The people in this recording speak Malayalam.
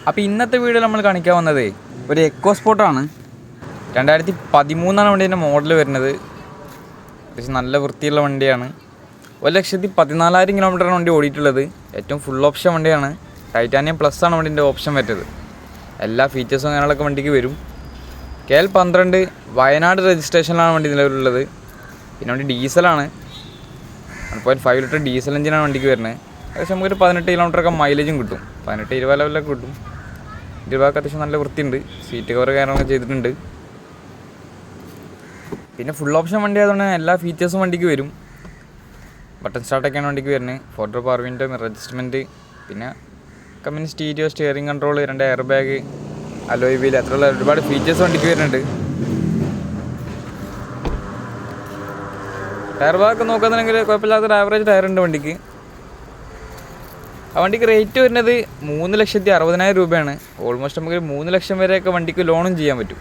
അപ്പോൾ ഇന്നത്തെ വീഡിയോ നമ്മൾ കാണിക്കാൻ വന്നത് ഒരു എക്കോ സ്പോർട്ടാണ്. 2013 വണ്ടീൻ്റെ മോഡൽ വരുന്നത്. അത്യാവശ്യം നല്ല വൃത്തിയുള്ള വണ്ടിയാണ്. 1,14,000 കിലോമീറ്ററാണ് വണ്ടി ഓടിയിട്ടുള്ളത്. ഏറ്റവും ഫുൾ ഓപ്ഷൻ വണ്ടിയാണ്. ടൈറ്റാനിയം പ്ലസ് ആണ് വണ്ടീൻ്റെ ഓപ്ഷൻ വരുന്നത്. എല്ലാ ഫീച്ചേഴ്സും അങ്ങനെയുള്ളൊക്കെ വണ്ടിക്ക് വരും. KL12 വയനാട് രജിസ്ട്രേഷനിലാണ് വണ്ടി നിലവിലുള്ളത്. പിന്നെ വണ്ടി ഡീസലാണ്. 1.5 ലിറ്റർ ഡീസൽ എഞ്ചിനാണ് വണ്ടിക്ക് വരുന്നത്. ഏകദേശം നമുക്കൊരു 18 കിലോമീറ്ററൊക്കെ മൈലേജും കിട്ടും. 18-20 ലെവലൊക്കെ കിട്ടും. ഇരുഭാഗത്ത് അത്യാവശ്യം നല്ല വൃത്തിയുണ്ട്. സീറ്റ് കവർ കാര്യങ്ങളൊക്കെ ചെയ്തിട്ടുണ്ട്. പിന്നെ ഫുൾ ഓപ്ഷൻ വണ്ടി ആയതുകൊണ്ട് എല്ലാ ഫീച്ചേഴ്സും വണ്ടിക്ക് വരും. ബട്ടൺ സ്റ്റാർട്ടൊക്കെയാണ് വണ്ടിക്ക് വരുന്നത്. 4 door power window, mirror adjustment, പിന്നെ company stereo, steering control, 2 air bag, alloy wheel, അത്രയുള്ള ഒരുപാട് ഫീച്ചേഴ്സ് വണ്ടിക്ക് വരുന്നുണ്ട്. ടയർ ഭാഗമൊക്കെ നോക്കുകയാണെന്നുണ്ടെങ്കിൽ കുഴപ്പമില്ലാത്തൊരു ആവറേജ് ടയർ ഉണ്ട് വണ്ടിക്ക്. ആ വണ്ടിക്ക് റേറ്റ് വരുന്നത് 3,60,000 രൂപയാണ്. ഓൾമോസ്റ്റ് നമുക്ക് 3 ലക്ഷം വരെയൊക്കെ വണ്ടിക്ക് ലോണും ചെയ്യാൻ പറ്റും.